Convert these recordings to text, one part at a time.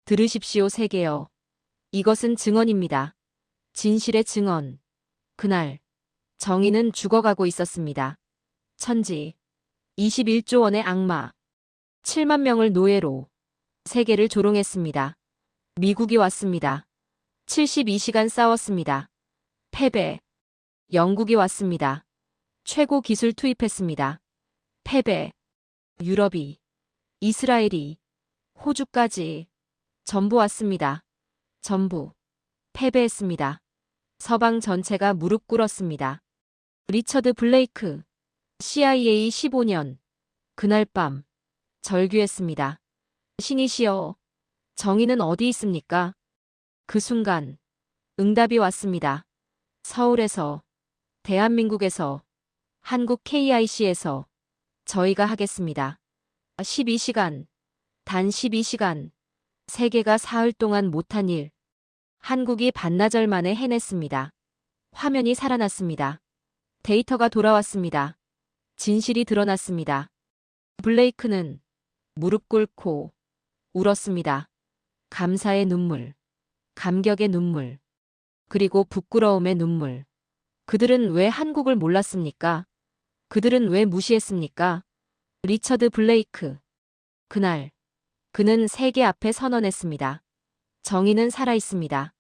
들으십시오, 세계여. 이것은 증언입니다. 진실의 증언. 그날 정의는 죽어가고 있었습니다. 천지. 21조 원의 악마. 7만 명을 노예로. 세계를 조롱했습니다. 미국이 왔습니다. 72시간 싸웠습니다. 패배. 영국이 왔습니다. 최고 기술 투입했습니다. 패배. 유럽이, 이스라엘이, 호주까지 전부 왔습니다. 전부 패배했습니다. 서방 전체가 무릎 꿇었습니다. 리처드 블레이크, CIA 15년. 그날 밤 절규했습니다. 신이시여, 정의는 어디 있습니까? 그 순간 응답이 왔습니다. 서울에서, 대한민국에서, 한국 KIC에서 저희가 하겠습니다. 12시간, 단 12시간, 세계가 사흘 동안 못한 일. 한국이 반나절 만에 해냈습니다. 화면이 살아났습니다. 데이터가 돌아왔습니다. 진실이 드러났습니다. 블레이크는 무릎 꿇고 울었습니다. 감사의 눈물, 감격의 눈물, 그리고 부끄러움의 눈물. 그들은 왜 한국을 몰랐습니까? 그들은 왜 무시했습니까? 리처드 블레이크. 그날 그는 세계 앞에 선언했습니다. 정의는 살아있습니다.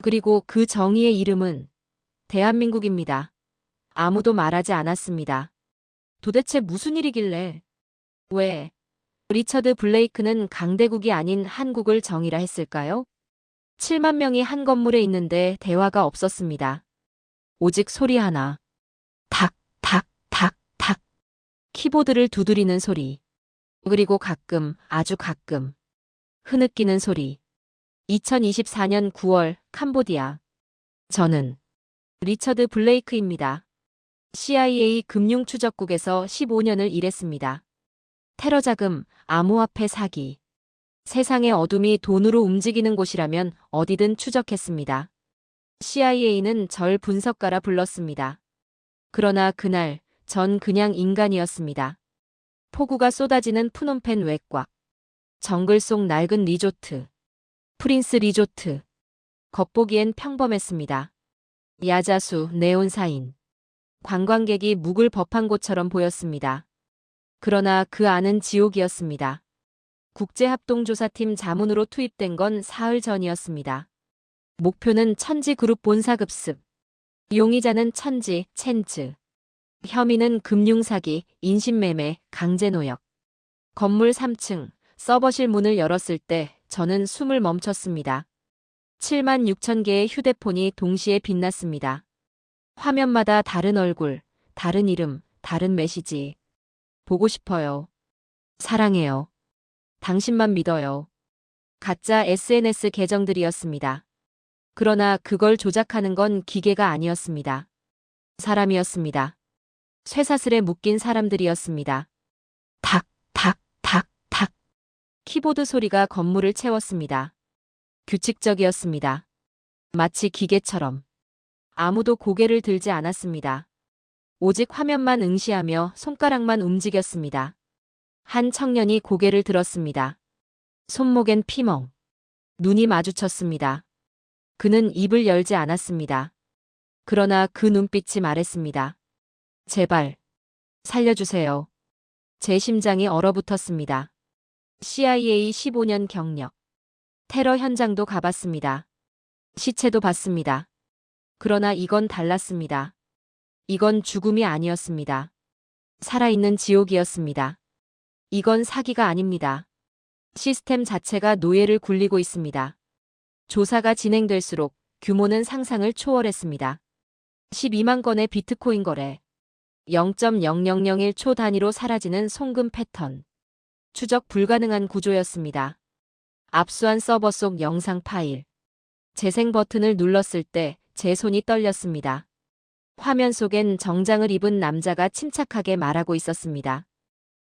그리고 그 정의의 이름은 대한민국입니다. 아무도 말하지 않았습니다. 도대체 무슨 일이길래? 왜 리처드 블레이크는 강대국이 아닌 한국을 정의라 했을까요? 7만 명이 한 건물에 있는데 대화가 없었습니다. 오직 소리 하나. 탁, 탁, 탁, 탁. 키보드를 두드리는 소리. 그리고 가끔, 아주 가끔 흐느끼는 소리. 2024년 9월 캄보디아. 저는 리처드 블레이크입니다. CIA 금융추적국에서 15년을 일했습니다. 테러 자금, 암호화폐 사기. 세상의 어둠이 돈으로 움직이는 곳이라면 어디든 추적했습니다. CIA는 절 분석가라 불렀습니다. 그러나 그날 전 그냥 인간이었습니다. 폭우가 쏟아지는 프놈펜 외곽. 정글 속 낡은 리조트. 프린스 리조트. 겉보기엔 평범했습니다. 야자수, 네온사인. 관광객이 묵을 법한 곳처럼 보였습니다. 그러나 그 안은 지옥이었습니다. 국제합동조사팀 자문으로 투입된 건 사흘 전이었습니다. 목표는 천지그룹 본사급습. 용의자는 천지, 첸츠. 혐의는 금융사기, 인신매매, 강제노역. 건물 3층, 서버실 문을 열었을 때 저는 숨을 멈췄습니다. 7만 6천 개의 휴대폰이 동시에 빛났습니다. 화면마다 다른 얼굴, 다른 이름, 다른 메시지. 보고 싶어요. 사랑해요. 당신만 믿어요. 가짜 SNS 계정들이었습니다. 그러나 그걸 조작하는 건 기계가 아니었습니다. 사람이었습니다. 쇠사슬에 묶인 사람들이었습니다. 탁, 탁, 탁, 탁. 키보드 소리가 건물을 채웠습니다. 규칙적이었습니다. 마치 기계처럼. 아무도 고개를 들지 않았습니다. 오직 화면만 응시하며 손가락만 움직였습니다. 한 청년이 고개를 들었습니다. 손목엔 피멍. 눈이 마주쳤습니다. 그는 입을 열지 않았습니다. 그러나 그 눈빛이 말했습니다. 제발, 살려주세요. 제 심장이 얼어붙었습니다. CIA 15년 경력. 테러 현장도 가봤습니다. 시체도 봤습니다. 그러나 이건 달랐습니다. 이건 죽음이 아니었습니다. 살아있는 지옥이었습니다. 이건 사기가 아닙니다. 시스템 자체가 노예를 굴리고 있습니다. 조사가 진행될수록 규모는 상상을 초월했습니다. 12만 건의 비트코인 거래. 0.0001초 단위로 사라지는 송금 패턴. 추적 불가능한 구조였습니다. 압수한 서버 속 영상 파일. 재생 버튼을 눌렀을 때 제 손이 떨렸습니다. 화면 속엔 정장을 입은 남자가 침착하게 말하고 있었습니다.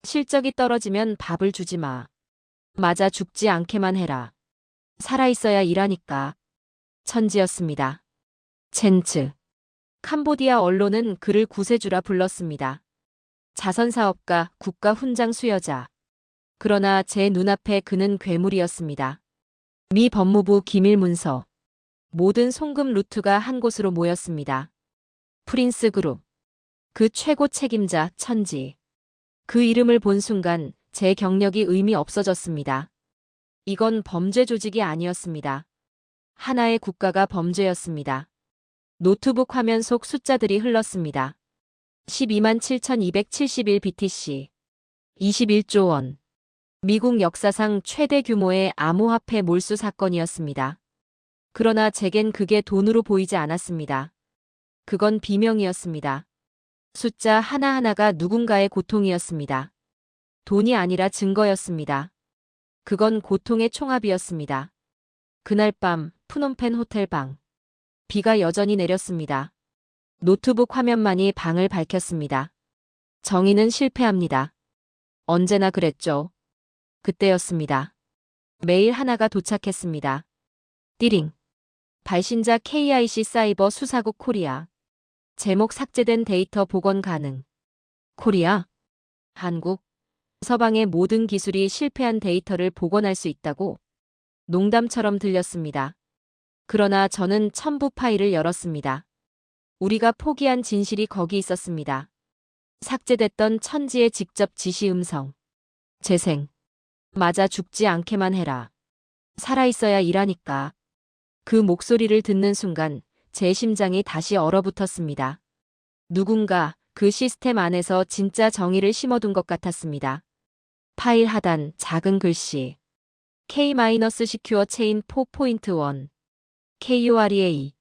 실적이 떨어지면 밥을 주지 마. 맞아 죽지 않게만 해라. 살아있어야 일하니까. 천지였습니다. 첸츠. 캄보디아 언론은 그를 구세주라 불렀습니다. 자선사업가, 국가 훈장 수여자. 그러나 제 눈앞에 그는 괴물이었습니다. 미 법무부 기밀 문서. 모든 송금 루트가 한 곳으로 모였습니다. 프린스 그룹. 그 최고 책임자 천지. 그 이름을 본 순간 제 경력이 의미 없어졌습니다. 이건 범죄 조직이 아니었습니다. 하나의 국가가 범죄였습니다. 노트북 화면 속 숫자들이 흘렀습니다. 12만 7,271 BTC. 21조 원. 미국 역사상 최대 규모의 암호화폐 몰수 사건이었습니다. 그러나 제겐 그게 돈으로 보이지 않았습니다. 그건 비명이었습니다. 숫자 하나하나가 누군가의 고통이었습니다. 돈이 아니라 증거였습니다. 그건 고통의 총합이었습니다. 그날 밤 푸놈펜 호텔 방. 비가 여전히 내렸습니다. 노트북 화면만이 방을 밝혔습니다. 정의는 실패합니다. 언제나 그랬죠. 그때였습니다. 메일 하나가 도착했습니다. 띠링. 발신자 KIC 사이버 수사국 코리아. 제목 삭제된 데이터 복원 가능. 코리아. 한국. 서방의 모든 기술이 실패한 데이터를 복원할 수 있다고. 농담처럼 들렸습니다. 그러나 저는 첨부 파일을 열었습니다. 우리가 포기한 진실이 거기 있었습니다. 삭제됐던 천지의 직접 지시 음성. 재생. 맞아 죽지 않게만 해라. 살아있어야 일하니까. 그 목소리를 듣는 순간 제 심장이 다시 얼어붙었습니다. 누군가 그 시스템 안에서 진짜 정의를 심어둔 것 같았습니다. 파일 하단 작은 글씨. K-Secure Chain 4.1. KUREA.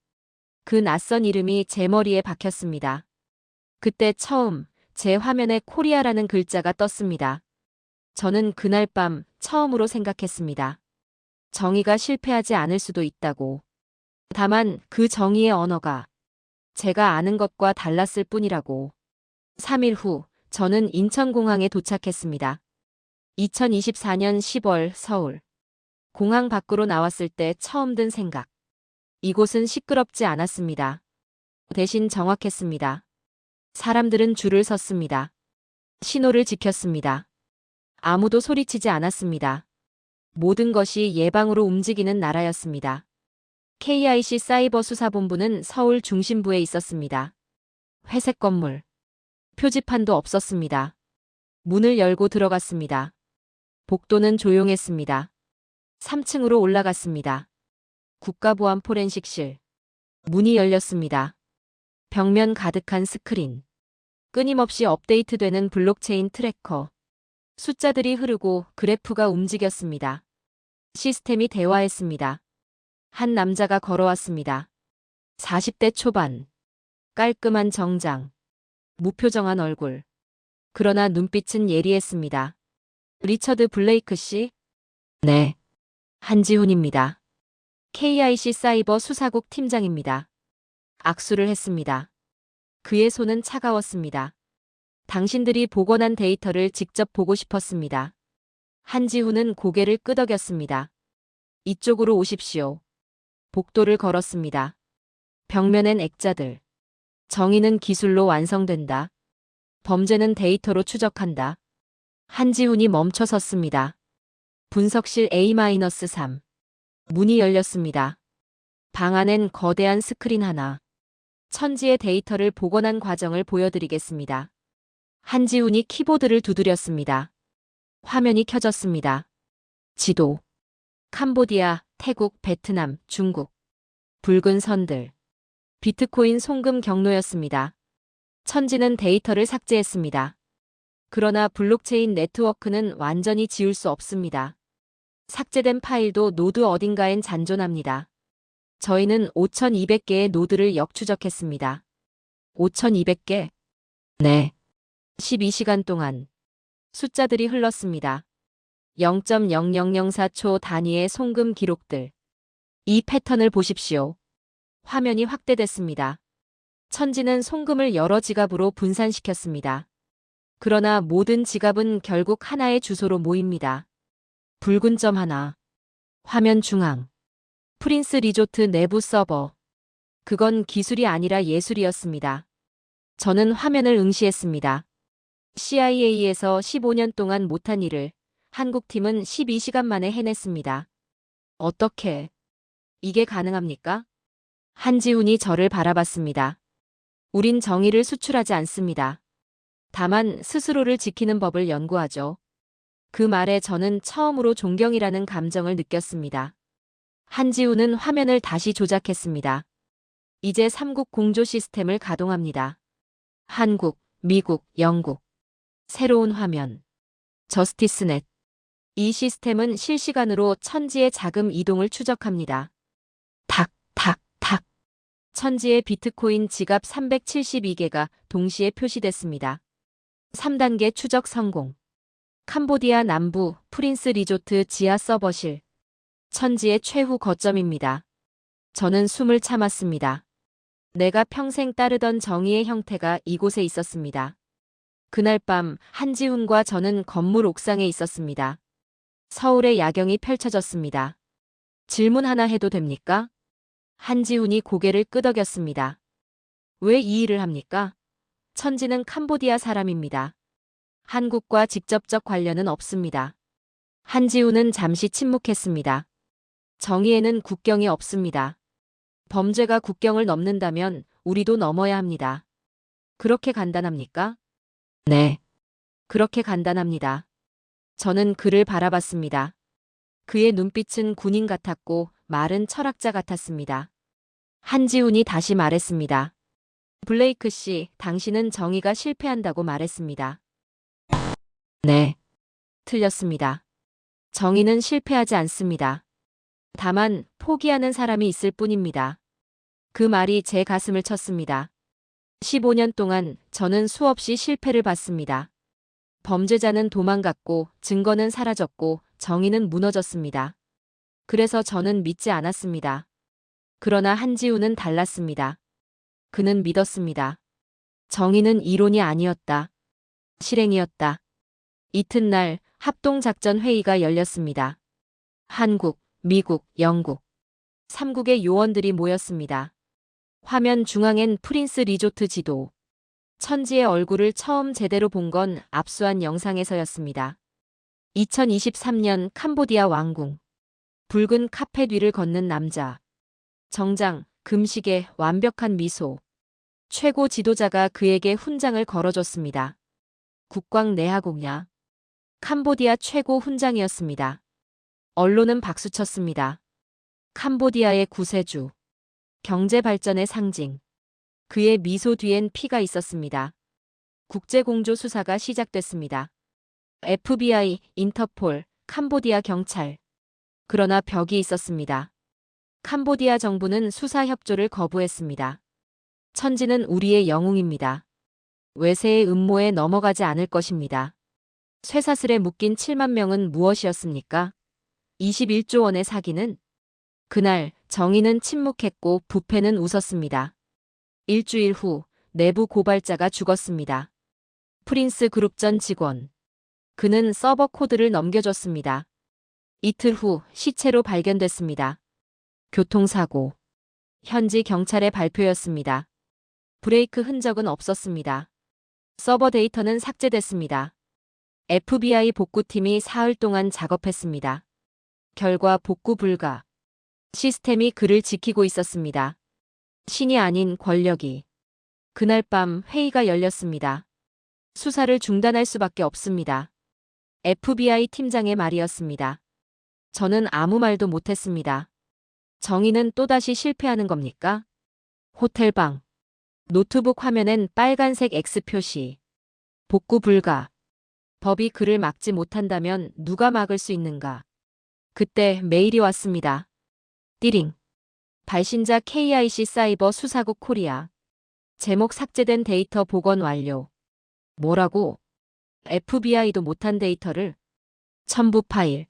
그 낯선 이름이 제 머리에 박혔습니다. 그때 처음 제 화면에 코리아라는 글자가 떴습니다. 저는 그날 밤 처음으로 생각했습니다. 정의가 실패하지 않을 수도 있다고. 다만 그 정의의 언어가 제가 아는 것과 달랐을 뿐이라고. 3일 후 저는 인천공항에 도착했습니다. 2024년 10월 서울. 공항 밖으로 나왔을 때 처음 든 생각. 이곳은 시끄럽지 않았습니다. 대신 정확했습니다. 사람들은 줄을 섰습니다. 신호를 지켰습니다. 아무도 소리치지 않았습니다. 모든 것이 예방으로 움직이는 나라였습니다. KIC 사이버 수사본부는 서울 중심부에 있었습니다. 회색 건물. 표지판도 없었습니다. 문을 열고 들어갔습니다. 복도는 조용했습니다. 3층으로 올라갔습니다. 국가보안 포렌식실. 문이 열렸습니다. 벽면 가득한 스크린. 끊임없이 업데이트되는 블록체인 트래커. 숫자들이 흐르고 그래프가 움직였습니다. 시스템이 대화했습니다. 한 남자가 걸어왔습니다. 40대 초반. 깔끔한 정장. 무표정한 얼굴. 그러나 눈빛은 예리했습니다. 리처드 블레이크 씨? 네. 한지훈입니다. KIC 사이버 수사국 팀장입니다. 악수를 했습니다. 그의 손은 차가웠습니다. 당신들이 복원한 데이터를 직접 보고 싶었습니다. 한지훈은 고개를 끄덕였습니다. 이쪽으로 오십시오. 복도를 걸었습니다. 벽면엔 액자들. 정의는 기술로 완성된다. 범죄는 데이터로 추적한다. 한지훈이 멈춰 섰습니다. 분석실 A-3. 문이 열렸습니다. 방 안엔 거대한 스크린 하나. 천지의 데이터를 복원한 과정을 보여드리겠습니다. 한지훈이 키보드를 두드렸습니다. 화면이 켜졌습니다. 지도. 캄보디아, 태국, 베트남, 중국. 붉은 선들. 비트코인 송금 경로였습니다. 천지는 데이터를 삭제했습니다. 그러나 블록체인 네트워크는 완전히 지울 수 없습니다. 삭제된 파일도 노드 어딘가엔 잔존합니다. 저희는 5,200개의 노드를 역추적했습니다. 5,200개? 네. 12시간 동안. 숫자들이 흘렀습니다. 0.0004초 단위의 송금 기록들. 이 패턴을 보십시오. 화면이 확대됐습니다. 천지는 송금을 여러 지갑으로 분산시켰습니다. 그러나 모든 지갑은 결국 하나의 주소로 모입니다. 붉은 점 하나. 화면 중앙. 프린스 리조트 내부 서버. 그건 기술이 아니라 예술이었습니다. 저는 화면을 응시했습니다. CIA에서 15년 동안 못한 일을 한국팀은 12시간 만에 해냈습니다. 어떻게 이게 가능합니까? 한지훈이 저를 바라봤습니다. 우린 정의를 수출하지 않습니다. 다만 스스로를 지키는 법을 연구하죠. 그 말에 저는 처음으로 존경이라는 감정을 느꼈습니다. 한지훈은 화면을 다시 조작했습니다. 이제 3국 공조 시스템을 가동합니다. 한국, 미국, 영국. 새로운 화면. 저스티스넷. 이 시스템은 실시간으로 천지의 자금 이동을 추적합니다. 탁, 탁, 탁. 천지의 비트코인 지갑 372개가 동시에 표시됐습니다. 3단계 추적 성공. 캄보디아 남부 프린스 리조트 지하 서버실. 천지의 최후 거점입니다. 저는 숨을 참았습니다. 내가 평생 따르던 정의의 형태가 이곳에 있었습니다. 그날 밤 한지훈과 저는 건물 옥상에 있었습니다. 서울의 야경이 펼쳐졌습니다. 질문 하나 해도 됩니까? 한지훈이 고개를 끄덕였습니다. 왜 이 일을 합니까? 천지는 캄보디아 사람입니다. 한국과 직접적 관련은 없습니다. 한지훈은 잠시 침묵했습니다. 정의에는 국경이 없습니다. 범죄가 국경을 넘는다면 우리도 넘어야 합니다. 그렇게 간단합니까? 네. 그렇게 간단합니다. 저는 그를 바라봤습니다. 그의 눈빛은 군인 같았고 말은 철학자 같았습니다. 한지훈이 다시 말했습니다. 블레이크 씨, 당신은 정의가 실패한다고 말했습니다. 네. 틀렸습니다. 정의는 실패하지 않습니다. 다만 포기하는 사람이 있을 뿐입니다. 그 말이 제 가슴을 쳤습니다. 15년 동안 저는 수없이 실패를 봤습니다. 범죄자는 도망갔고 증거는 사라졌고 정의는 무너졌습니다. 그래서 저는 믿지 않았습니다. 그러나 한지훈은 달랐습니다. 그는 믿었습니다. 정의는 이론이 아니었다. 실행이었다. 이튿날 합동작전 회의가 열렸습니다. 한국, 미국, 영국. 3국의 요원들이 모였습니다. 화면 중앙엔 프린스 리조트 지도. 천지의 얼굴을 처음 제대로 본 건 압수한 영상에서였습니다. 2023년 캄보디아 왕궁. 붉은 카펫 위를 걷는 남자. 정장, 금시계, 완벽한 미소. 최고 지도자가 그에게 훈장을 걸어줬습니다. 국광 내하공야. 캄보디아 최고 훈장이었습니다. 언론은 박수쳤습니다. 캄보디아의 구세주. 경제 발전의 상징. 그의 미소 뒤엔 피가 있었습니다. 국제공조 수사가 시작됐습니다. FBI, 인터폴, 캄보디아 경찰. 그러나 벽이 있었습니다. 캄보디아 정부는 수사 협조를 거부했습니다. 천지는 우리의 영웅입니다. 외세의 음모에 넘어가지 않을 것입니다. 쇠사슬에 묶인 7만 명은 무엇이었습니까? 21조 원의 사기는? 그날 정의는 침묵했고 부패는 웃었습니다. 일주일 후 내부 고발자가 죽었습니다. 프린스 그룹 전 직원. 그는 서버 코드를 넘겨줬습니다. 이틀 후 시체로 발견됐습니다. 교통사고. 현지 경찰의 발표였습니다. 브레이크 흔적은 없었습니다. 서버 데이터는 삭제됐습니다. FBI 복구팀이 사흘 동안 작업했습니다. 결과 복구 불가. 시스템이 그를 지키고 있었습니다. 신이 아닌 권력이. 그날 밤 회의가 열렸습니다. 수사를 중단할 수밖에 없습니다. FBI 팀장의 말이었습니다. 저는 아무 말도 못했습니다. 정의는 또다시 실패하는 겁니까? 호텔방. 노트북 화면엔 빨간색 X 표시. 복구 불가. 법이 그를 막지 못한다면 누가 막을 수 있는가? 그때 메일이 왔습니다. 띠링. 발신자 KIC 사이버 수사국 코리아. 제목 삭제된 데이터 복원 완료. 뭐라고? FBI도 못한 데이터를. 첨부 파일.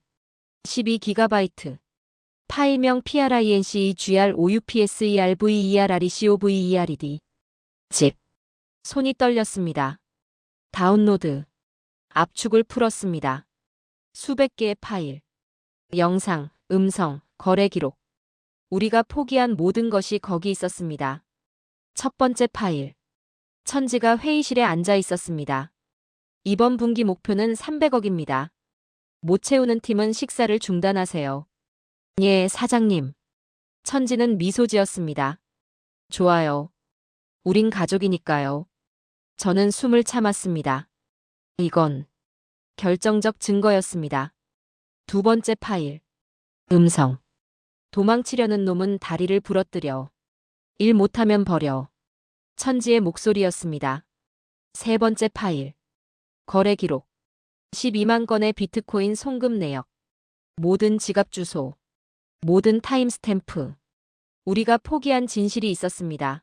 12GB. 파일명 PRINCEGR5UPSERVERRECOVERED. 집. 손이 떨렸습니다. 다운로드. 압축을 풀었습니다. 수백 개의 파일. 영상, 음성, 거래 기록. 우리가 포기한 모든 것이 거기 있었습니다. 첫 번째 파일. 천지가 회의실에 앉아 있었습니다. 이번 분기 목표는 300억입니다. 못 채우는 팀은 식사를 중단하세요. 예, 사장님. 천지는 미소 지었습니다. 좋아요. 우린 가족이니까요. 저는 숨을 참았습니다. 이건 결정적 증거였습니다. 두 번째 파일. 음성. 도망치려는 놈은 다리를 부러뜨려. 일 못하면 버려. 천지의 목소리였습니다. 세 번째 파일. 거래 기록. 12만 건의 비트코인 송금 내역. 모든 지갑 주소. 모든 타임스탬프. 우리가 포기한 진실이 있었습니다.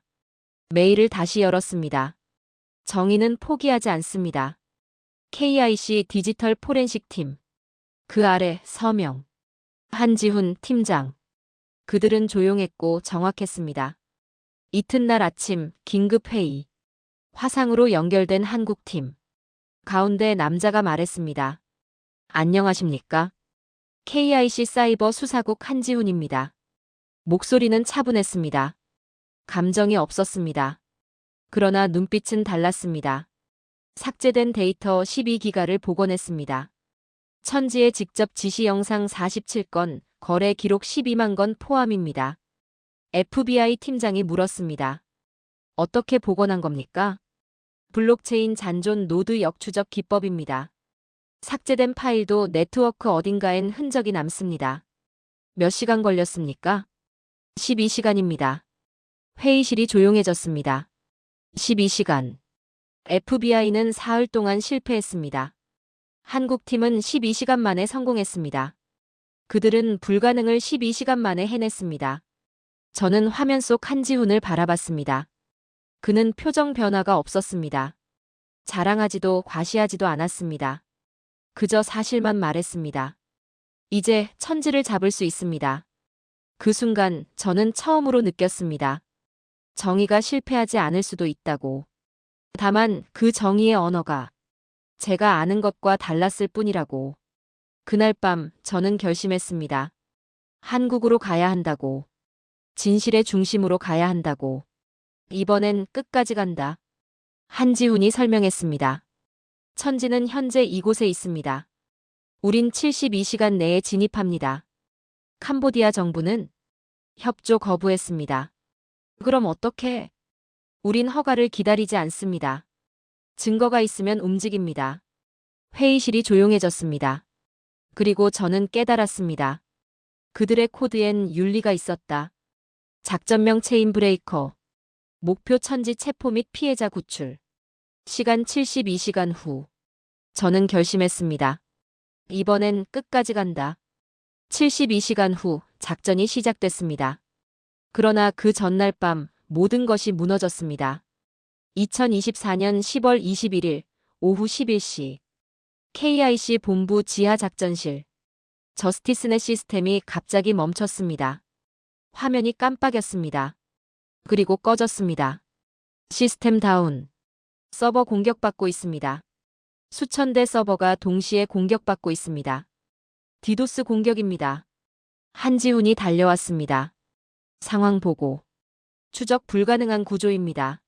메일을 다시 열었습니다. 정의는 포기하지 않습니다. KIC 디지털 포렌식 팀. 그 아래 서명. 한지훈 팀장. 그들은 조용했고 정확했습니다. 이튿날 아침 긴급회의. 화상으로 연결된 한국팀. 가운데 남자가 말했습니다. 안녕하십니까? KIC 사이버 수사국 한지훈입니다. 목소리는 차분했습니다. 감정이 없었습니다. 그러나 눈빛은 달랐습니다. 삭제된 데이터 12기가를 복원했습니다. 천지의 직접 지시 영상 47건, 거래 기록 12만 건 포함입니다. FBI 팀장이 물었습니다. 어떻게 복원한 겁니까? 블록체인 잔존 노드 역추적 기법입니다. 삭제된 파일도 네트워크 어딘가엔 흔적이 남습니다. 몇 시간 걸렸습니까? 12시간입니다. 회의실이 조용해졌습니다. 12시간. FBI는 사흘 동안 실패했습니다. 한국팀은 12시간 만에 성공했습니다. 그들은 불가능을 12시간 만에 해냈습니다. 저는 화면 속 한지훈을 바라봤습니다. 그는 표정 변화가 없었습니다. 자랑하지도 과시하지도 않았습니다. 그저 사실만 말했습니다. 이제 천지를 잡을 수 있습니다. 그 순간 저는 처음으로 느꼈습니다. 정의가 실패하지 않을 수도 있다고. 다만 그 정의의 언어가 제가 아는 것과 달랐을 뿐이라고. 그날 밤 저는 결심했습니다. 한국으로 가야 한다고. 진실의 중심으로 가야 한다고. 이번엔 끝까지 간다. 한지훈이 설명했습니다. 천지는 현재 이곳에 있습니다. 우린 72시간 내에 진입합니다. 캄보디아 정부는 협조 거부했습니다. 그럼 어떻게? 우린 허가를 기다리지 않습니다. 증거가 있으면 움직입니다. 회의실이 조용해졌습니다. 그리고 저는 깨달았습니다. 그들의 코드엔 윤리가 있었다. 작전명 체인 브레이커. 목표 천지 체포 및 피해자 구출. 시간 72시간 후. 저는 결심했습니다. 이번엔 끝까지 간다. 72시간 후 작전이 시작됐습니다. 그러나 그 전날 밤 모든 것이 무너졌습니다. 2024년 10월 21일 오후 11시 KIC 본부 지하 작전실. 저스티스넷 시스템이 갑자기 멈췄습니다. 화면이 깜빡였습니다. 그리고 꺼졌습니다. 시스템 다운. 서버 공격받고 있습니다. 수천 대 서버가 동시에 공격받고 있습니다. 디도스 공격입니다. 한지훈이 달려왔습니다. 상황 보고. 추적 불가능한 구조입니다.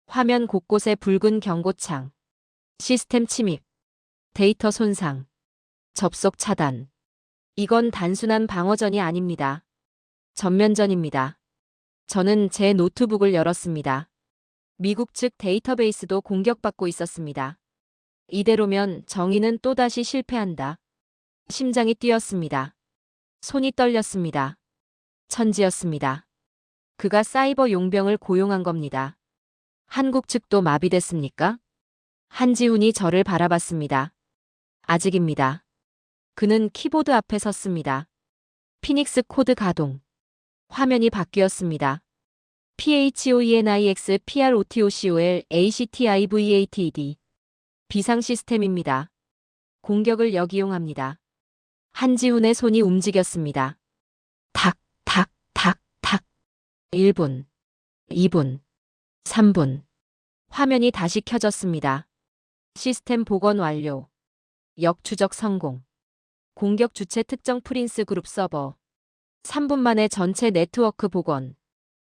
화면 곳곳에 붉은 경고창. 시스템 침입. 데이터 손상. 접속 차단. 이건 단순한 방어전이 아닙니다. 전면전입니다. 저는 제 노트북을 열었습니다. 미국 측 데이터베이스도 공격받고 있었습니다. 이대로면 정의는 또다시 실패한다. 심장이 뛰었습니다. 손이 떨렸습니다. 천지였습니다. 그가 사이버 용병을 고용한 겁니다. 한국 측도 마비됐습니까? 한지훈이 저를 바라봤습니다. 아직입니다. 그는 키보드 앞에 섰습니다. 피닉스 코드 가동. 화면이 바뀌었습니다. PHOENIX PROTOCOL ACTIVATD. 비상 시스템입니다. 공격을 역이용합니다. 한지훈의 손이 움직였습니다. 탁, 탁, 탁, 탁. 1분, 2분, 3분. 화면이 다시 켜졌습니다. 시스템 복원 완료. 역추적 성공. 공격 주체 특정 프린스 그룹 서버. 3분 만에 전체 네트워크 복원.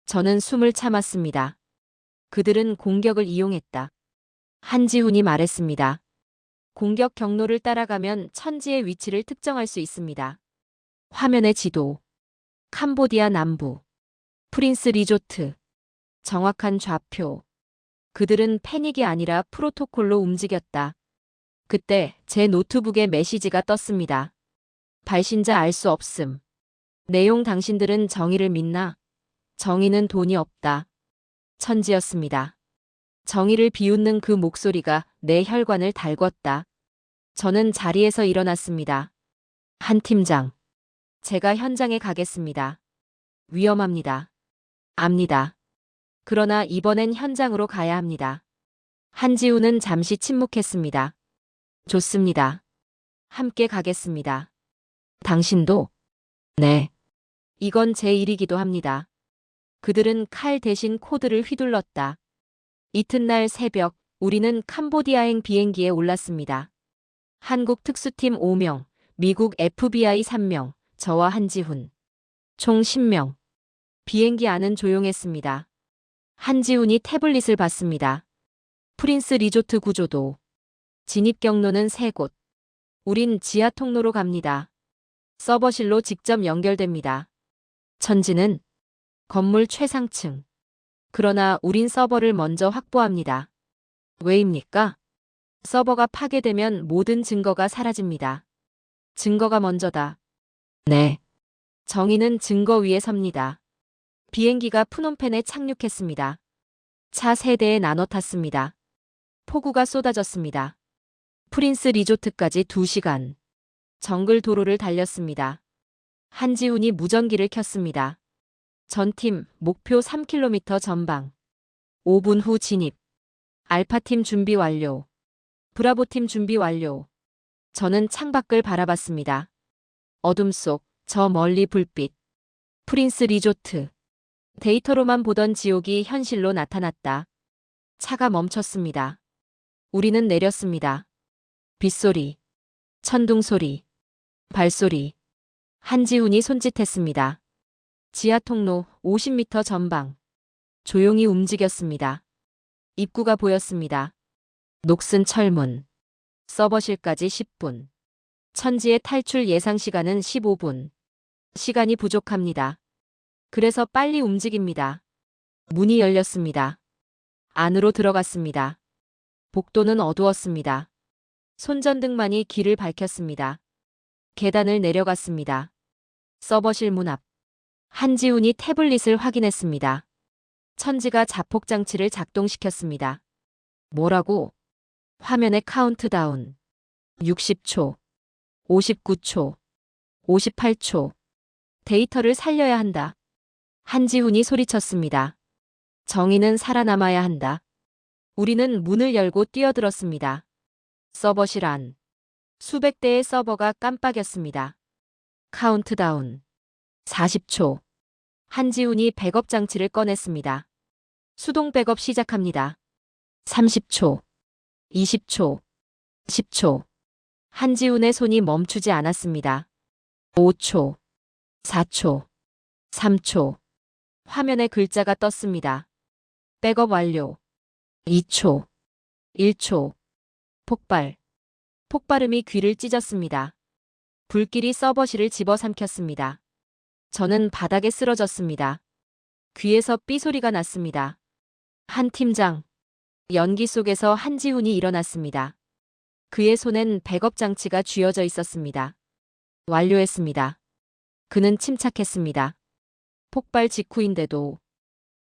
저는 숨을 참았습니다. 그들은 공격을 이용했다. 한지훈이 말했습니다. 공격 경로를 따라가면 천지의 위치를 특정할 수 있습니다. 화면의 지도. 캄보디아 남부. 프린스 리조트. 정확한 좌표. 그들은 패닉이 아니라 프로토콜로 움직였다. 그때 제 노트북에 메시지가 떴습니다. 발신자 알 수 없음. 내용 당신들은 정의를 믿나? 정의는 돈이 없다. 천지였습니다. 정의를 비웃는 그 목소리가 내 혈관을 달궜다. 저는 자리에서 일어났습니다. 한 팀장. 제가 현장에 가겠습니다. 위험합니다. 압니다. 그러나 이번엔 현장으로 가야 합니다. 한지우는 잠시 침묵했습니다. 좋습니다. 함께 가겠습니다. 당신도? 네. 이건 제 일이기도 합니다. 그들은 칼 대신 코드를 휘둘렀다. 이튿날 새벽, 우리는 캄보디아행 비행기에 올랐습니다. 한국 특수팀 5명, 미국 FBI 3명, 저와 한지훈. 총 10명. 비행기 안은 조용했습니다. 한지훈이 태블릿을 봤습니다. 프린스 리조트 구조도. 진입 경로는 3곳. 우린 지하 통로로 갑니다. 서버실로 직접 연결됩니다. 천지는 건물 최상층. 그러나 우린 서버를 먼저 확보합니다. 왜입니까? 서버가 파괴되면 모든 증거가 사라집니다. 증거가 먼저다. 네. 정의는 증거 위에 섭니다. 비행기가 푸놈펜에 착륙했습니다. 차 3대에 나눠 탔습니다. 폭우가 쏟아졌습니다. 프린스 리조트까지 2시간. 정글 도로를 달렸습니다. 한지훈이 무전기를 켰습니다. 전팀 목표 3km 전방. 5분 후 진입. 알파팀 준비 완료. 브라보팀 준비 완료. 저는 창밖을 바라봤습니다. 어둠 속 저 멀리 불빛. 프린스 리조트. 데이터로만 보던 지옥이 현실로 나타났다. 차가 멈췄습니다. 우리는 내렸습니다. 빗소리. 천둥소리. 발소리. 한지훈이 손짓했습니다. 지하 통로 50m 전방. 조용히 움직였습니다. 입구가 보였습니다. 녹슨 철문. 서버실까지 10분. 천지의 탈출 예상 시간은 15분. 시간이 부족합니다. 그래서 빨리 움직입니다. 문이 열렸습니다. 안으로 들어갔습니다. 복도는 어두웠습니다. 손전등만이 길을 밝혔습니다. 계단을 내려갔습니다. 서버실 문 앞. 한지훈이 태블릿을 확인했습니다. 천지가 자폭장치를 작동시켰습니다. 뭐라고? 화면에 카운트다운. 60초. 59초. 58초. 데이터를 살려야 한다. 한지훈이 소리쳤습니다. 정의는 살아남아야 한다. 우리는 문을 열고 뛰어들었습니다. 서버실 안. 수백 대의 서버가 깜빡였습니다. 카운트다운. 40초. 한지훈이 백업 장치를 꺼냈습니다. 수동 백업 시작합니다. 30초. 20초. 10초. 한지훈의 손이 멈추지 않았습니다. 5초. 4초. 3초. 화면에 글자가 떴습니다. 백업 완료. 2초. 1초. 폭발. 폭발음이 귀를 찢었습니다. 불길이 서버실을 집어삼켰습니다. 저는 바닥에 쓰러졌습니다. 귀에서 삐소리가 났습니다. 한 팀장. 연기 속에서 한지훈이 일어났습니다. 그의 손엔 백업 장치가 쥐어져 있었습니다. 완료했습니다. 그는 침착했습니다. 폭발 직후인데도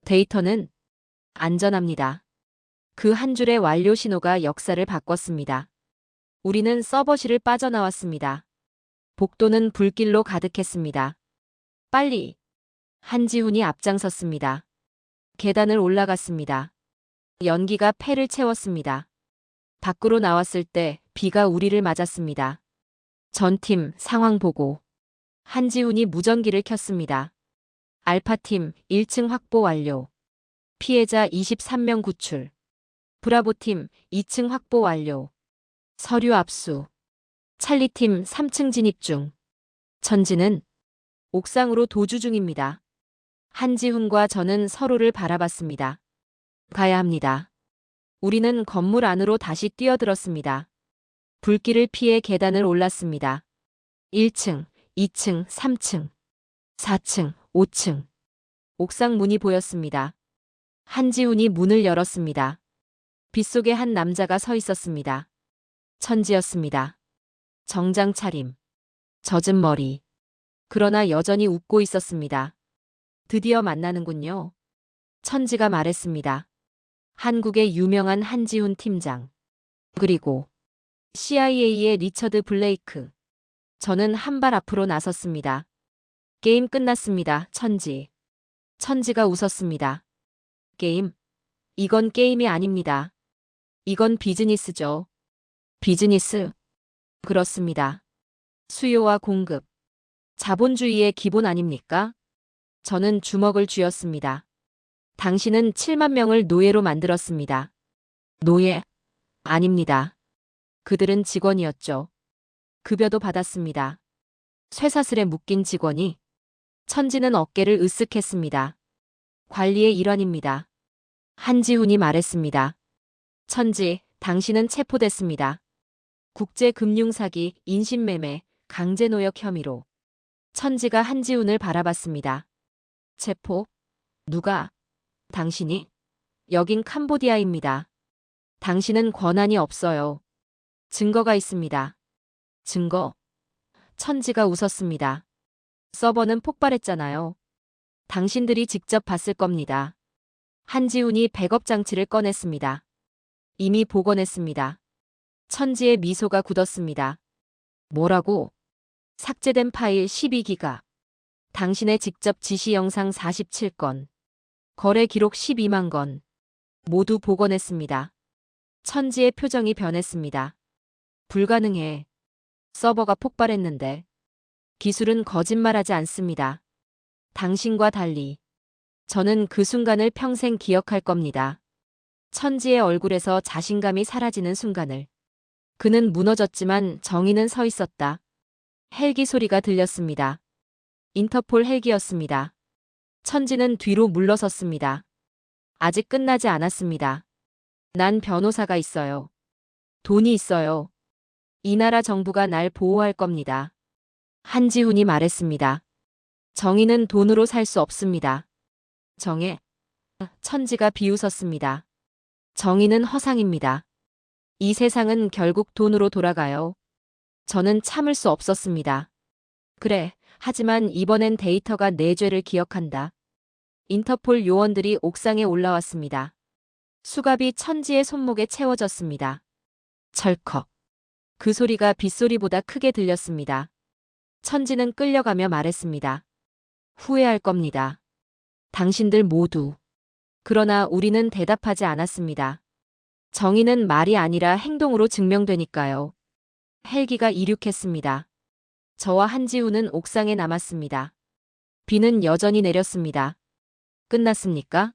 데이터는 안전합니다. 그 한 줄의 완료 신호가 역사를 바꿨습니다. 우리는 서버실을 빠져나왔습니다. 복도는 불길로 가득했습니다. 빨리! 한지훈이 앞장섰습니다. 계단을 올라갔습니다. 연기가 폐를 채웠습니다. 밖으로 나왔을 때 비가 우리를 맞았습니다. 전팀 상황 보고. 한지훈이 무전기를 켰습니다. 알파팀 1층 확보 완료. 피해자 23명 구출. 브라보팀 2층 확보 완료. 서류 압수. 찰리팀 3층 진입 중. 천지는 옥상으로 도주 중입니다. 한지훈과 저는 서로를 바라봤습니다. 가야 합니다. 우리는 건물 안으로 다시 뛰어들었습니다. 불길을 피해 계단을 올랐습니다. 1층, 2층, 3층, 4층, 5층. 옥상 문이 보였습니다. 한지훈이 문을 열었습니다. 빗속에 한 남자가 서 있었습니다. 천지였습니다. 정장 차림, 젖은 머리. 그러나 여전히 웃고 있었습니다. 드디어 만나는군요. 천지가 말했습니다. 한국의 유명한 한지훈 팀장. 그리고 CIA의 리처드 블레이크. 저는 한 발 앞으로 나섰습니다. 게임 끝났습니다, 천지. 천지가 웃었습니다. 게임? 이건 게임이 아닙니다. 이건 비즈니스죠. 비즈니스? 그렇습니다. 수요와 공급. 자본주의의 기본 아닙니까? 저는 주먹을 쥐었습니다. 당신은 7만 명을 노예로 만들었습니다. 노예? 아닙니다. 그들은 직원이었죠. 급여도 받았습니다. 쇠사슬에 묶인 직원이. 천지는 어깨를 으쓱했습니다. 관리의 일환입니다. 한지훈이 말했습니다. 천지, 당신은 체포됐습니다. 국제금융사기, 인신매매, 강제노역 혐의로. 천지가 한지훈을 바라봤습니다. 체포? 누가? 당신이? 여긴 캄보디아입니다. 당신은 권한이 없어요. 증거가 있습니다. 증거? 천지가 웃었습니다. 서버는 폭발했잖아요. 당신들이 직접 봤을 겁니다. 한지훈이 백업 장치를 꺼냈습니다. 이미 복원했습니다. 천지의 미소가 굳었습니다. 뭐라고? 삭제된 파일 12기가. 당신의 직접 지시 영상 47건. 거래 기록 12만 건. 모두 복원했습니다. 천지의 표정이 변했습니다. 불가능해. 서버가 폭발했는데. 기술은 거짓말하지 않습니다. 당신과 달리. 저는 그 순간을 평생 기억할 겁니다. 천지의 얼굴에서 자신감이 사라지는 순간을. 그는 무너졌지만 정의는 서 있었다. 헬기 소리가 들렸습니다. 인터폴 헬기였습니다. 천지는 뒤로 물러섰습니다. 아직 끝나지 않았습니다. 난 변호사가 있어요. 돈이 있어요. 이 나라 정부가 날 보호할 겁니다. 한지훈이 말했습니다. 정의는 돈으로 살 수 없습니다. 정의? 천지가 비웃었습니다. 정의는 허상입니다. 이 세상은 결국 돈으로 돌아가요. 저는 참을 수 없었습니다. 그래, 하지만 이번엔 데이터가 내 죄를 기억한다. 인터폴 요원들이 옥상에 올라왔습니다. 수갑이 천지의 손목에 채워졌습니다. 철컥. 그 소리가 빗소리보다 크게 들렸습니다. 천지는 끌려가며 말했습니다. 후회할 겁니다. 당신들 모두. 그러나 우리는 대답하지 않았습니다. 정의는 말이 아니라 행동으로 증명되니까요. 헬기가 이륙했습니다. 저와 한지훈은 옥상에 남았습니다. 비는 여전히 내렸습니다. 끝났습니까?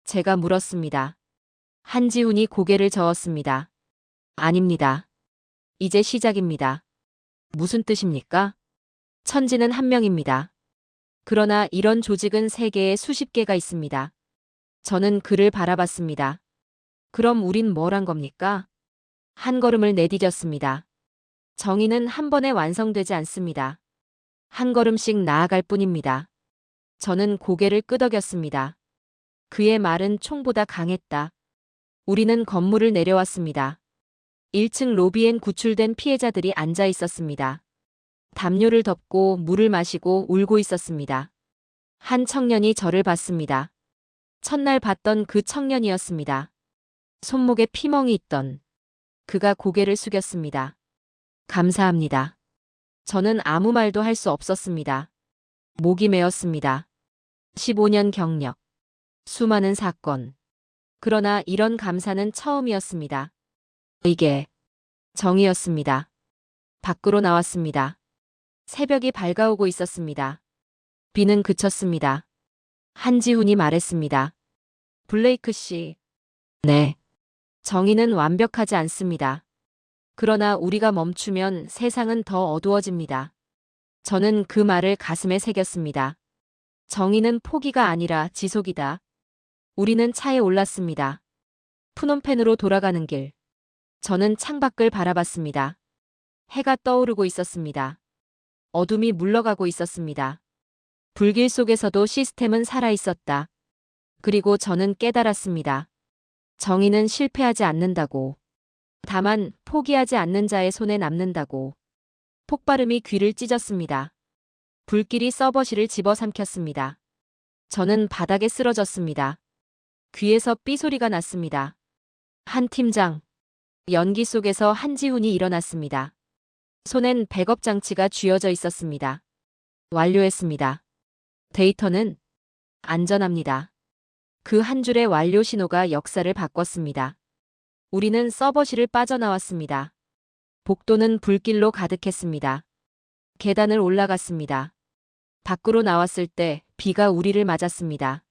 제가 물었습니다. 한지훈이 고개를 저었습니다. 아닙니다. 이제 시작입니다. 무슨 뜻입니까? 천지는 한 명입니다. 그러나 이런 조직은 세계에 수십 개가 있습니다. 저는 그를 바라봤습니다. 그럼 우린 뭘 한 겁니까? 한 걸음을 내디뎠습니다. 정의는 한 번에 완성되지 않습니다. 한 걸음씩 나아갈 뿐입니다. 저는 고개를 끄덕였습니다. 그의 말은 총보다 강했다. 우리는 건물을 내려왔습니다. 1층 로비엔 구출된 피해자들이 앉아 있었습니다. 담요를 덮고 물을 마시고 울고 있었습니다. 한 청년이 저를 봤습니다. 첫날 봤던 그 청년이었습니다. 손목에 피멍이 있던. 그가 고개를 숙였습니다. 감사합니다. 저는 아무 말도 할 수 없었습니다. 목이 메었습니다. 15년 경력. 수많은 사건. 그러나 이런 감사는 처음이었습니다. 이게 정의였습니다. 밖으로 나왔습니다. 새벽이 밝아오고 있었습니다. 비는 그쳤습니다. 한지훈이 말했습니다. 블레이크 씨. 네. 정의는 완벽하지 않습니다. 그러나 우리가 멈추면 세상은 더 어두워집니다. 저는 그 말을 가슴에 새겼습니다. 정의는 포기가 아니라 지속이다. 우리는 차에 올랐습니다. 푸놈펜으로 돌아가는 길. 저는 창밖을 바라봤습니다. 해가 떠오르고 있었습니다. 어둠이 물러가고 있었습니다. 불길 속에서도 시스템은 살아있었다. 그리고 저는 깨달았습니다. 정의는 실패하지 않는다고. 다만 포기하지 않는 자의 손에 남는다고. 폭발음이 귀를 찢었습니다. 불길이 서버실을 집어삼켰습니다. 저는 바닥에 쓰러졌습니다. 귀에서 삐소리가 났습니다. 한 팀장. 연기 속에서 한지훈이 일어났습니다. 손엔 백업 장치가 쥐어져 있었습니다. 완료했습니다. 데이터는 안전합니다. 그 한 줄의 완료 신호가 역사를 바꿨습니다. 우리는 서버실을 빠져나왔습니다. 복도는 불길로 가득했습니다. 계단을 올라갔습니다. 밖으로 나왔을 때 비가 우리를 맞았습니다.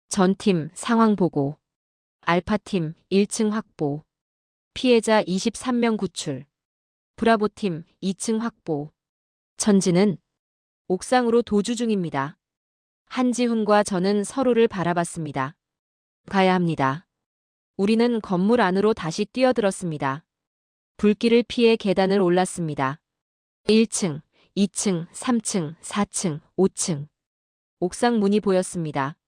전팀 상황 보고. 알파팀 1층 확보. 피해자 23명 구출. 브라보팀 2층 확보. 천지는 옥상으로 도주 중입니다. 한지훈과 저는 서로를 바라봤습니다. 가야 합니다. 우리는 건물 안으로 다시 뛰어들었습니다. 불길을 피해 계단을 올랐습니다. 1층, 2층, 3층, 4층, 5층. 옥상 문이 보였습니다.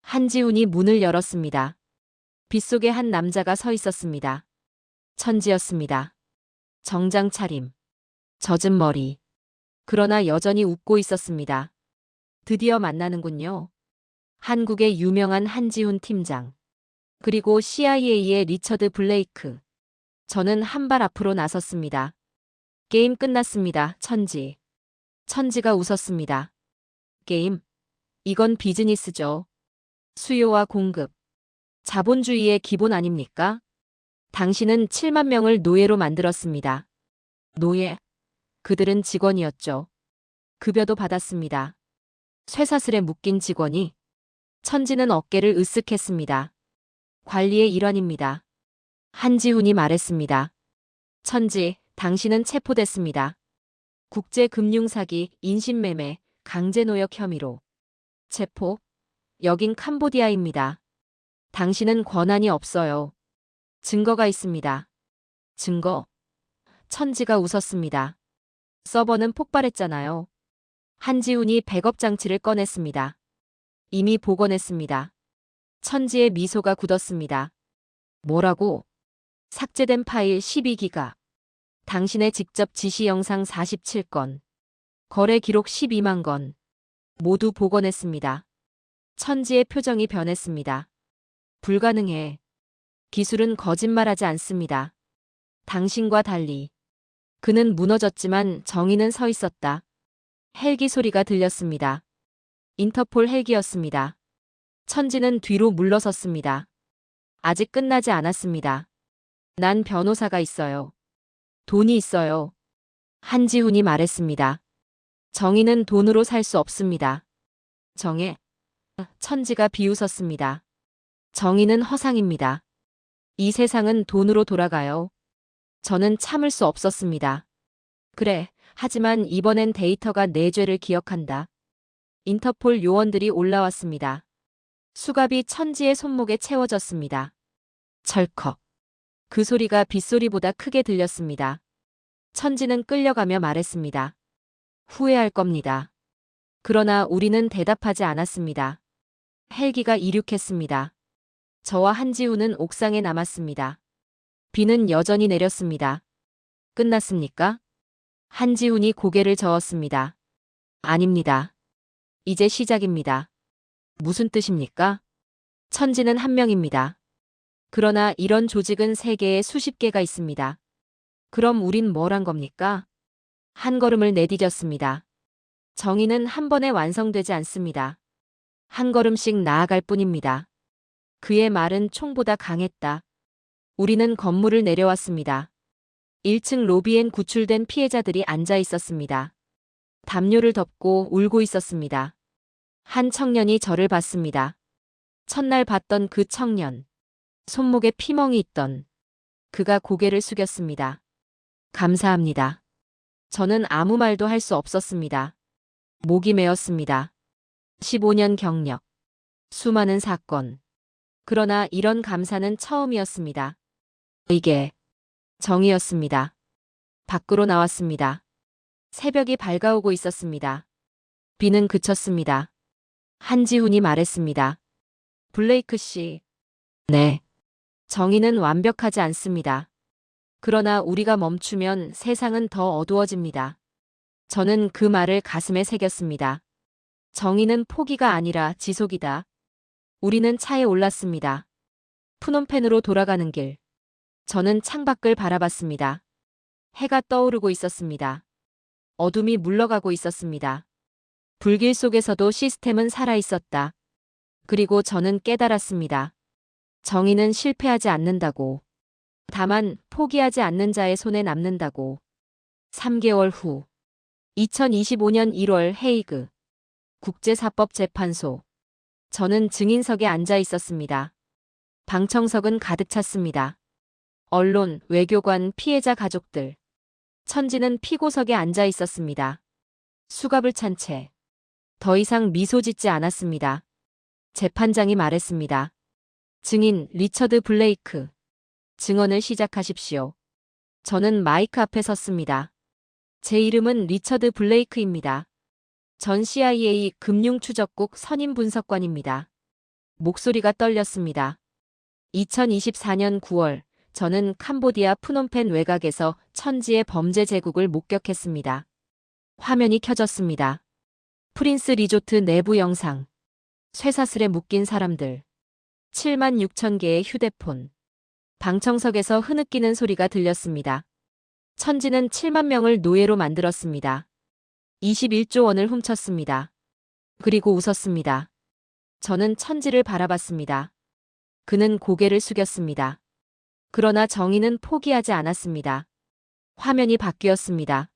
한지훈이 문을 열었습니다. 빗속에 한 남자가 서 있었습니다. 천지였습니다. 정장 차림. 젖은 머리. 그러나 여전히 웃고 있었습니다. 드디어 만나는군요. 한국의 유명한 한지훈 팀장. 그리고 CIA의 리처드 블레이크. 저는 한 발 앞으로 나섰습니다. 게임 끝났습니다, 천지. 천지가 웃었습니다. 게임? 이건 비즈니스죠. 수요와 공급. 자본주의의 기본 아닙니까? 당신은 7만 명을 노예로 만들었습니다. 노예? 그들은 직원이었죠. 급여도 받았습니다. 쇠사슬에 묶인 직원이. 천지는 어깨를 으쓱했습니다. 관리의 일환입니다. 한지훈이 말했습니다. 천지, 당신은 체포됐습니다. 국제금융사기, 인신매매, 강제노역 혐의로. 체포? 여긴 캄보디아입니다. 당신은 권한이 없어요. 증거가 있습니다. 증거? 천지가 웃었습니다. 서버는 폭발했잖아요. 한지훈이 백업 장치를 꺼냈습니다. 이미 복원했습니다. 천지의 미소가 굳었습니다. 뭐라고? 삭제된 파일 12기가. 당신의 직접 지시 영상 47건. 거래 기록 12만 건. 모두 복원했습니다. 천지의 표정이 변했습니다. 불가능해. 기술은 거짓말하지 않습니다. 당신과 달리. 그는 무너졌지만 정의는 서 있었다. 헬기 소리가 들렸습니다. 인터폴 헬기였습니다. 천지는 뒤로 물러섰습니다. 아직 끝나지 않았습니다. 난 변호사가 있어요. 돈이 있어요. 한지훈이 말했습니다. 정의는 돈으로 살 수 없습니다. 정의? 천지가 비웃었습니다. 정의는 허상입니다. 이 세상은 돈으로 돌아가요. 저는 참을 수 없었습니다. 그래, 하지만 이번엔 데이터가 내 죄를 기억한다. 인터폴 요원들이 올라왔습니다. 수갑이 천지의 손목에 채워졌습니다. 철컥. 그 소리가 빗소리보다 크게 들렸습니다. 천지는 끌려가며 말했습니다. 후회할 겁니다. 그러나 우리는 대답하지 않았습니다. 헬기가 이륙했습니다. 저와 한지훈은 옥상에 남았습니다. 비는 여전히 내렸습니다. 끝났습니까? 한지훈이 고개를 저었습니다. 아닙니다. 이제 시작입니다. 무슨 뜻입니까? 천지는 한 명입니다. 그러나 이런 조직은 세계에 수십 개가 있습니다. 그럼 우린 뭘 한 겁니까? 한 걸음을 내디뎠습니다. 정의는 한 번에 완성되지 않습니다. 한 걸음씩 나아갈 뿐입니다. 그의 말은 총보다 강했다. 우리는 건물을 내려왔습니다. 1층 로비엔 구출된 피해자들이 앉아 있었습니다. 담요를 덮고 울고 있었습니다. 한 청년이 저를 봤습니다. 첫날 봤던 그 청년. 손목에 피멍이 있던. 그가 고개를 숙였습니다. 감사합니다. 저는 아무 말도 할 수 없었습니다. 목이 메었습니다. 15년 경력. 수많은 사건. 그러나 이런 감사는 처음이었습니다. 이게 정이었습니다. 밖으로 나왔습니다. 새벽이 밝아오고 있었습니다. 비는 그쳤습니다. 한지훈이 말했습니다. 블레이크 씨. 네. 정의는 완벽하지 않습니다. 그러나 우리가 멈추면 세상은 더 어두워집니다. 저는 그 말을 가슴에 새겼습니다. 정의는 포기가 아니라 지속이다. 우리는 차에 올랐습니다. 푸놈펜으로 돌아가는 길. 저는 창밖을 바라봤습니다. 해가 떠오르고 있었습니다. 어둠이 물러가고 있었습니다. 불길 속에서도 시스템은 살아있었다. 그리고 저는 깨달았습니다. 정의는 실패하지 않는다고. 다만 포기하지 않는 자의 손에 남는다고. 3개월 후 2025년 1월 헤이그 국제사법재판소. 저는 증인석에 앉아 있었습니다. 방청석은 가득 찼습니다. 언론, 외교관, 피해자 가족들. 천지는 피고석에 앉아 있었습니다. 수갑을 찬 채. 더 이상 미소 짓지 않았습니다. 재판장이 말했습니다. 증인 리처드 블레이크. 증언을 시작하십시오. 저는 마이크 앞에 섰습니다. 제 이름은 리처드 블레이크입니다. 전 CIA 금융추적국 선임분석관입니다. 목소리가 떨렸습니다. 2024년 9월, 저는 캄보디아 푸놈펜 외곽에서 천지의 범죄 제국을 목격했습니다. 화면이 켜졌습니다. 프린스 리조트 내부 영상. 쇠사슬에 묶인 사람들. 7만 6천 개의 휴대폰. 방청석에서 흐느끼는 소리가 들렸습니다. 천지는 7만 명을 노예로 만들었습니다. 21조 원을 훔쳤습니다. 그리고 웃었습니다. 저는 천지를 바라봤습니다. 그는 고개를 숙였습니다. 그러나 정의는 포기하지 않았습니다. 화면이 바뀌었습니다.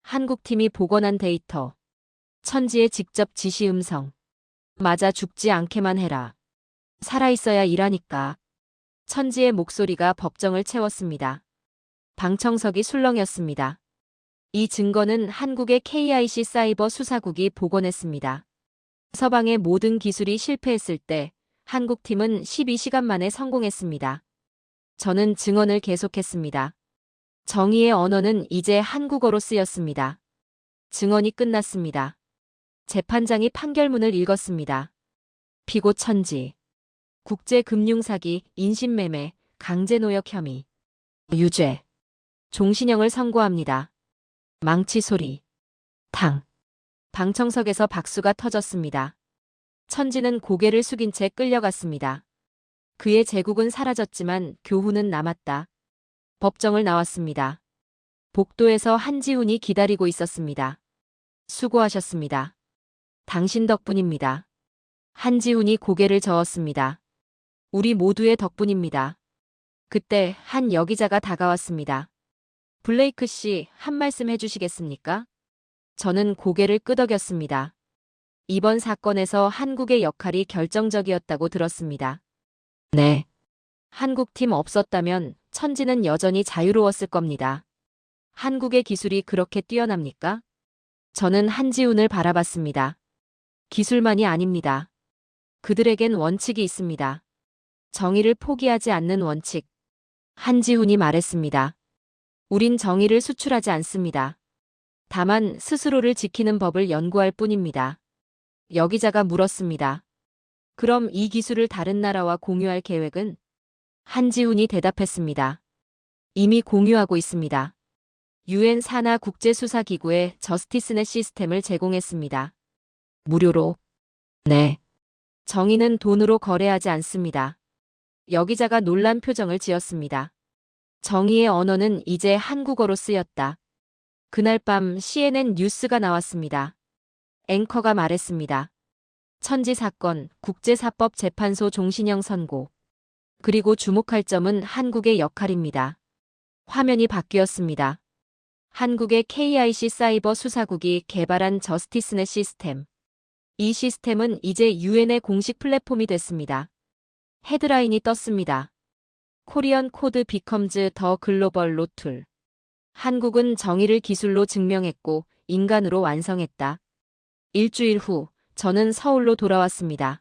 한국팀이 복원한 데이터. 천지의 직접 지시 음성. 맞아 죽지 않게만 해라. 살아있어야 일하니까. 천지의 목소리가 법정을 채웠습니다. 방청석이 술렁였습니다. 이 증거는 한국의 KIC 사이버 수사국이 복원했습니다. 서방의 모든 기술이 실패했을 때 한국팀은 12시간 만에 성공했습니다. 저는 증언을 계속했습니다. 정의의 언어는 이제 한국어로 쓰였습니다. 증언이 끝났습니다. 재판장이 판결문을 읽었습니다. 피고 천지. 국제금융사기, 인신매매, 강제노역 혐의. 유죄. 종신형을 선고합니다. 망치 소리. 탕. 방청석에서 박수가 터졌습니다. 천지는 고개를 숙인 채 끌려갔습니다. 그의 제국은 사라졌지만 교훈은 남았다. 법정을 나왔습니다. 복도에서 한지훈이 기다리고 있었습니다. 수고하셨습니다. 당신 덕분입니다. 한지훈이 고개를 저었습니다. 우리 모두의 덕분입니다. 그때 한 여기자가 다가왔습니다. 블레이크 씨, 한 말씀 해주시겠습니까? 저는 고개를 끄덕였습니다. 이번 사건에서 한국의 역할이 결정적이었다고 들었습니다. 네. 한국팀 없었다면 천지는 여전히 자유로웠을 겁니다. 한국의 기술이 그렇게 뛰어납니까? 저는 한지훈을 바라봤습니다. 기술만이 아닙니다. 그들에겐 원칙이 있습니다. 정의를 포기하지 않는 원칙. 한지훈이 말했습니다. 우린 정의를 수출하지 않습니다. 다만 스스로를 지키는 법을 연구할 뿐입니다. 여기자가 물었습니다. 그럼 이 기술을 다른 나라와 공유할 계획은? 한지훈이 대답했습니다. 이미 공유하고 있습니다. UN 산하 국제수사기구에 저스티스넷 시스템을 제공했습니다. 무료로. 네. 정의는 돈으로 거래하지 않습니다. 여기자가 놀란 표정을 지었습니다. 정의의 언어는 이제 한국어로 쓰였다. 그날 밤 CNN 뉴스가 나왔습니다. 앵커가 말했습니다. 천지 사건, 국제사법재판소 종신형 선고. 그리고 주목할 점은 한국의 역할입니다. 화면이 바뀌었습니다. 한국의 KIC 사이버 수사국이 개발한 저스티스넷 시스템. 이 시스템은 이제 UN의 공식 플랫폼이 됐습니다. 헤드라인이 떴습니다. 코리안 코드 비컴즈 더 글로벌 로툴. 한국은 정의를 기술로 증명했고 인간으로 완성했다. 일주일 후 저는 서울로 돌아왔습니다.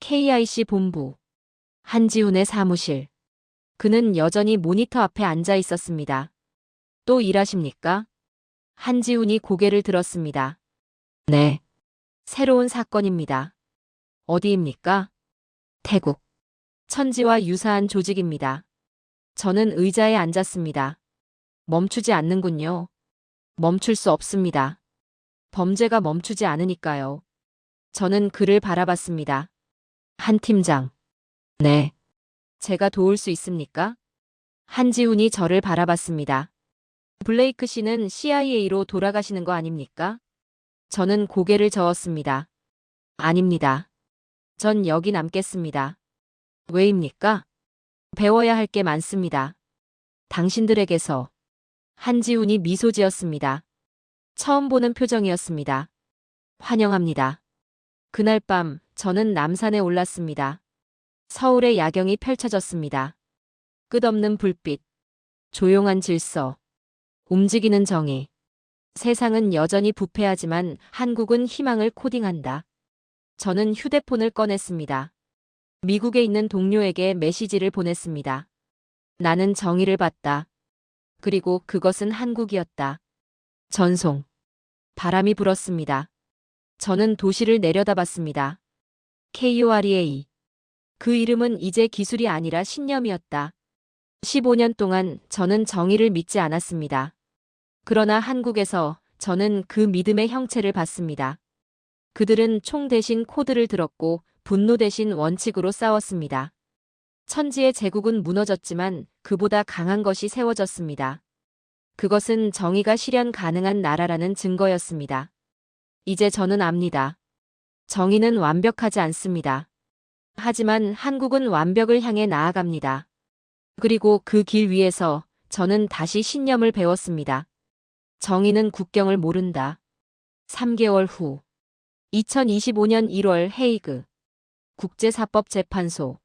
KIC 본부. 한지훈의 사무실. 그는 여전히 모니터 앞에 앉아 있었습니다. 또 일하십니까? 한지훈이 고개를 들었습니다. 네. 새로운 사건입니다. 어디입니까? 태국. 천지와 유사한 조직입니다. 저는 의자에 앉았습니다. 멈추지 않는군요. 멈출 수 없습니다. 범죄가 멈추지 않으니까요. 저는 그를 바라봤습니다. 한 팀장. 네. 제가 도울 수 있습니까? 한지훈이 저를 바라봤습니다. 블레이크 씨는 CIA로 돌아가시는 거 아닙니까? 저는 고개를 저었습니다. 아닙니다. 전 여기 남겠습니다. 왜입니까? 배워야 할 게 많습니다. 당신들에게서. 한지훈이 미소 지었습니다. 처음 보는 표정이었습니다. 환영합니다. 그날 밤 저는 남산에 올랐습니다. 서울의 야경이 펼쳐졌습니다. 끝없는 불빛, 조용한 질서, 움직이는 정의. 세상은 여전히 부패하지만 한국은 희망을 코딩한다. 저는 휴대폰을 꺼냈습니다. 미국에 있는 동료에게 메시지를 보냈습니다. 나는 정의를 봤다. 그리고 그것은 한국이었다. 전송. 바람이 불었습니다. 저는 도시를 내려다봤습니다. KOREA. 그 이름은 이제 기술이 아니라 신념이었다. 15년 동안 저는 정의를 믿지 않았습니다. 그러나 한국에서 저는 그 믿음의 형체를 봤습니다. 그들은 총 대신 코드를 들었고 분노 대신 원칙으로 싸웠습니다. 천지의 제국은 무너졌지만 그보다 강한 것이 세워졌습니다. 그것은 정의가 실현 가능한 나라라는 증거였습니다. 이제 저는 압니다. 정의는 완벽하지 않습니다. 하지만 한국은 완벽을 향해 나아갑니다. 그리고 그 길 위에서 저는 다시 신념을 배웠습니다. 정의는 국경을 모른다. 3개월 후 2025년 1월 헤이그 국제사법재판소.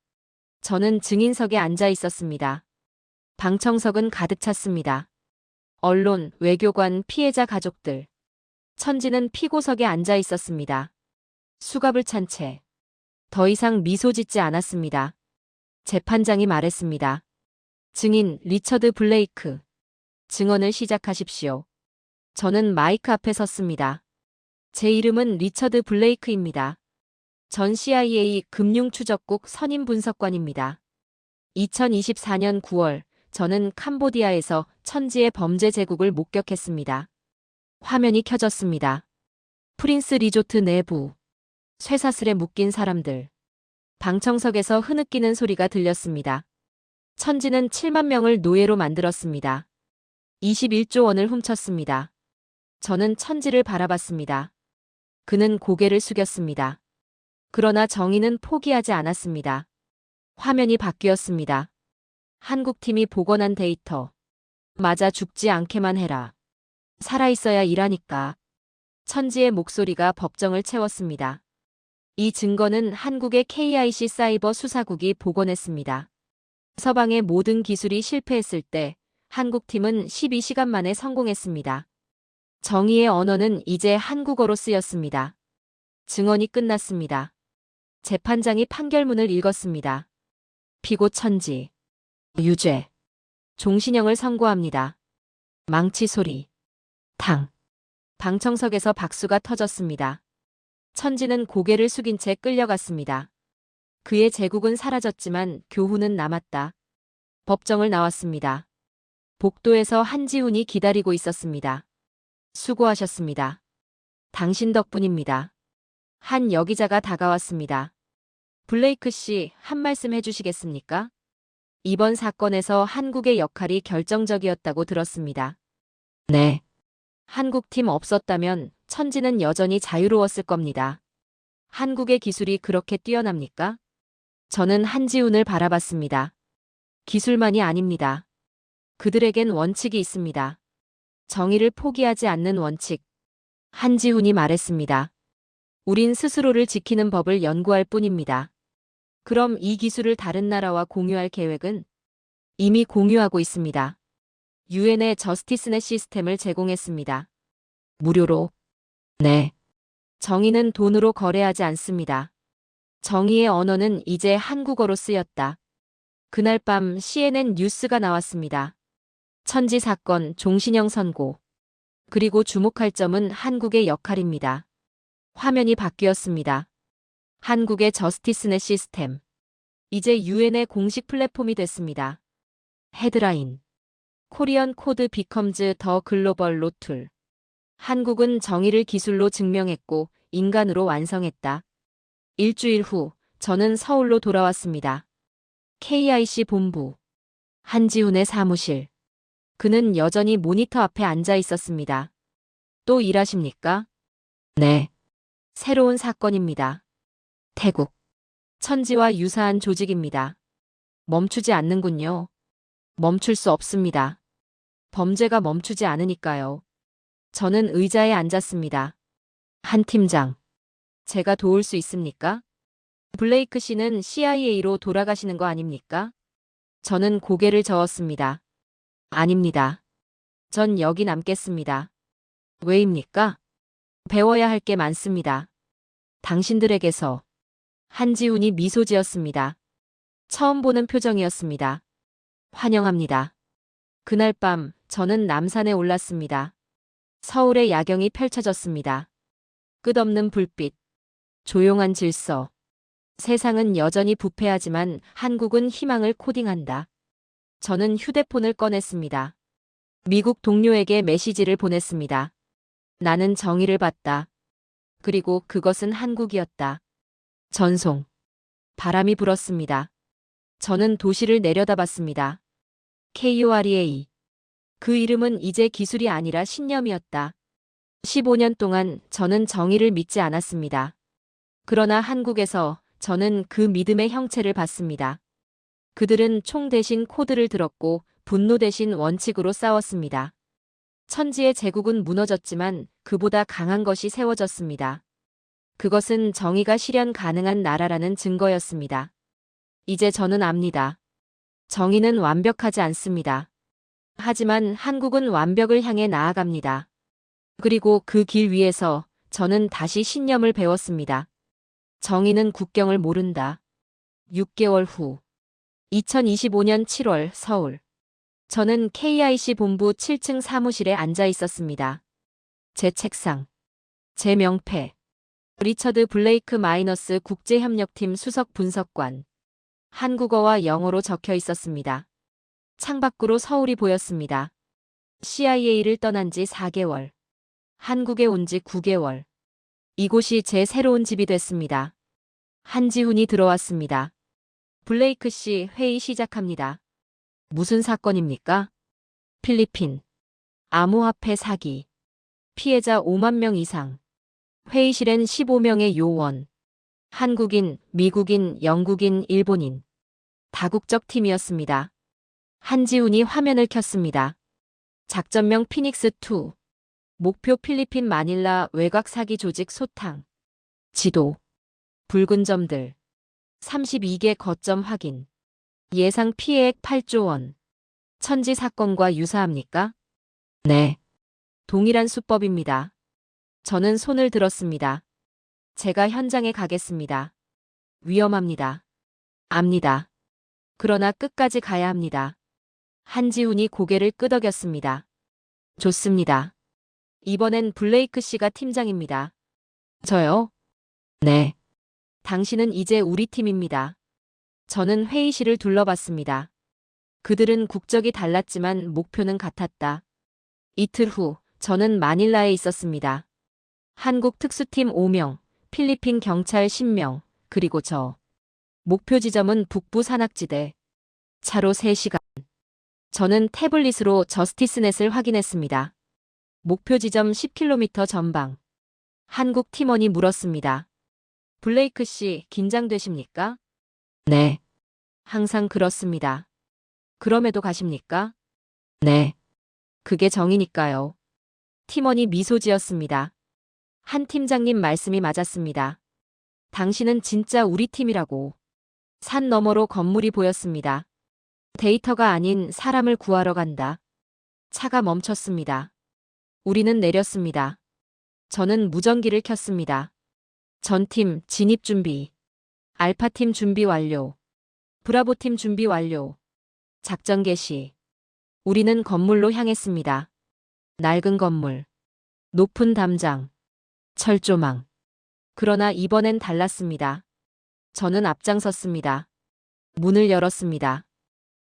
저는 증인석에 앉아 있었습니다. 방청석은 가득 찼습니다. 언론, 외교관, 피해자 가족들. 천지는 피고석에 앉아 있었습니다. 수갑을 찬 채. 더 이상 미소 짓지 않았습니다. 재판장이 말했습니다. 증인 리처드 블레이크. 증언을 시작하십시오. 저는 마이크 앞에 섰습니다. 제 이름은 리처드 블레이크입니다. 전 CIA 금융추적국 선임 분석관입니다. 2024년 9월 저는 캄보디아에서 천지의 범죄 제국을 목격했습니다. 화면이 켜졌습니다. 프린스 리조트 내부. 쇠사슬에 묶인 사람들. 방청석에서 흐느끼는 소리가 들렸습니다. 천지는 7만 명을 노예로 만들었습니다. 21조 원을 훔쳤습니다. 저는 천지를 바라봤습니다. 그는 고개를 숙였습니다. 그러나 정의는 포기하지 않았습니다. 화면이 바뀌었습니다. 한국팀이 복원한 데이터. 맞아 죽지 않게만 해라. 살아있어야 일하니까. 천지의 목소리가 법정을 채웠습니다. 이 증거는 한국의 KIC 사이버 수사국이 복원했습니다. 서방의 모든 기술이 실패했을 때 한국팀은 12시간 만에 성공했습니다. 정의의 언어는 이제 한국어로 쓰였습니다. 증언이 끝났습니다. 재판장이 판결문을 읽었습니다. 피고 천지. 유죄. 종신형을 선고합니다. 망치 소리. 탕. 방청석에서 박수가 터졌습니다. 천지는 고개를 숙인 채 끌려갔습니다. 그의 제국은 사라졌지만 교훈은 남았다. 법정을 나왔습니다. 복도에서 한지훈이 기다리고 있었습니다. 수고하셨습니다. 당신 덕분입니다. 한 여기자가 다가왔습니다. 블레이크 씨, 한 말씀 해주시겠습니까? 이번 사건에서 한국의 역할이 결정적이었다고 들었습니다. 네. 한국팀 없었다면 천지는 여전히 자유로웠을 겁니다. 한국의 기술이 그렇게 뛰어납니까? 저는 한지훈을 바라봤습니다. 기술만이 아닙니다. 그들에겐 원칙이 있습니다. 정의를 포기하지 않는 원칙. 한지훈이 말했습니다. 우린 스스로를 지키는 법을 연구할 뿐입니다. 그럼 이 기술을 다른 나라와 공유할 계획은? 이미 공유하고 있습니다. 유엔의 저스티스넷 시스템을 제공했습니다. 무료로. 네. 정의는 돈으로 거래하지 않습니다. 정의의 언어는 이제 한국어로 쓰였다. 그날 밤 CNN 뉴스가 나왔습니다. 천지 사건 종신형 선고. 그리고 주목할 점은 한국의 역할입니다. 화면이 바뀌었습니다. 한국의 저스티스넷 시스템. 이제 유엔의 공식 플랫폼이 됐습니다. 헤드라인. 코리안 코드 비컴즈 더 글로벌 로툴. 한국은 정의를 기술로 증명했고 인간으로 완성했다. 일주일 후 저는 서울로 돌아왔습니다. KIC 본부. 한지훈의 사무실. 그는 여전히 모니터 앞에 앉아 있었습니다. 또 일하십니까? 네. 새로운 사건입니다. 태국. 천지와 유사한 조직입니다. 멈추지 않는군요. 멈출 수 없습니다. 범죄가 멈추지 않으니까요. 저는 의자에 앉았습니다. 한 팀장. 제가 도울 수 있습니까? 블레이크 씨는 CIA로 돌아가시는 거 아닙니까? 저는 고개를 저었습니다. 아닙니다. 전 여기 남겠습니다. 왜입니까? 배워야 할 게 많습니다. 당신들에게서. 한지훈이 미소 지었습니다. 처음 보는 표정이었습니다. 환영합니다. 그날 밤 저는 남산에 올랐습니다. 서울의 야경이 펼쳐졌습니다. 끝없는 불빛, 조용한 질서. 세상은 여전히 부패하지만 한국은 희망을 코딩한다. 저는 휴대폰을 꺼냈습니다. 미국 동료에게 메시지를 보냈습니다. 나는 정의를 봤다. 그리고 그것은 한국이었다. 전송. 바람이 불었습니다. 저는 도시를 내려다봤습니다. KOREA. 그 이름은 이제 기술이 아니라 신념이었다. 15년 동안 저는 정의를 믿지 않았습니다. 그러나 한국에서 저는 그 믿음의 형체를 봤습니다. 그들은 총 대신 코드를 들었고 분노 대신 원칙으로 싸웠습니다. 천지의 제국은 무너졌지만 그보다 강한 것이 세워졌습니다. 그것은 정의가 실현 가능한 나라라는 증거였습니다. 이제 저는 압니다. 정의는 완벽하지 않습니다. 하지만 한국은 완벽을 향해 나아갑니다. 그리고 그 길 위에서 저는 다시 신념을 배웠습니다. 정의는 국경을 모른다. 6개월 후. 2025년 7월 서울. 저는 KIC 본부 7층 사무실에 앉아 있었습니다. 제 책상. 제 명패. 리처드 블레이크 마이너스 국제협력팀 수석 분석관. 한국어와 영어로 적혀 있었습니다. 창밖으로 서울이 보였습니다. CIA를 떠난 지 4개월. 한국에 온 지 9개월. 이곳이 제 새로운 집이 됐습니다. 한지훈이 들어왔습니다. 블레이크 씨, 회의 시작합니다. 무슨 사건입니까? 필리핀. 암호화폐 사기. 피해자 5만 명 이상. 회의실엔 15명의 요원. 한국인, 미국인, 영국인, 일본인. 다국적 팀이었습니다. 한지훈이 화면을 켰습니다. 작전명 피닉스2. 목표 필리핀 마닐라 외곽 사기 조직 소탕. 지도. 붉은 점들. 32개 거점 확인. 예상 피해액 8조 원. 천지 사건과 유사합니까? 네. 동일한 수법입니다. 저는 손을 들었습니다. 제가 현장에 가겠습니다. 위험합니다. 압니다. 그러나 끝까지 가야 합니다. 한지훈이 고개를 끄덕였습니다. 좋습니다. 이번엔 블레이크 씨가 팀장입니다. 저요? 네. 당신은 이제 우리 팀입니다. 저는 회의실을 둘러봤습니다. 그들은 국적이 달랐지만 목표는 같았다. 이틀 후 저는 마닐라에 있었습니다. 한국 특수팀 5명, 필리핀 경찰 10명, 그리고 저. 목표 지점은 북부 산악지대. 차로 3시간. 저는 태블릿으로 저스티스넷을 확인했습니다. 목표 지점 10km 전방. 한국 팀원이 물었습니다. 블레이크 씨, 긴장되십니까? 네. 항상 그렇습니다. 그럼에도 가십니까? 네. 그게 정이니까요. 팀원이 미소 지었습니다. 한 팀장님 말씀이 맞았습니다. 당신은 진짜 우리 팀이라고. 산 너머로 건물이 보였습니다. 데이터가 아닌 사람을 구하러 간다. 차가 멈췄습니다. 우리는 내렸습니다. 저는 무전기를 켰습니다. 전팀 진입 준비. 알파팀 준비 완료. 브라보팀 준비 완료. 작전 개시. 우리는 건물로 향했습니다. 낡은 건물. 높은 담장, 철조망. 그러나 이번엔 달랐습니다. 저는 앞장섰습니다. 문을 열었습니다.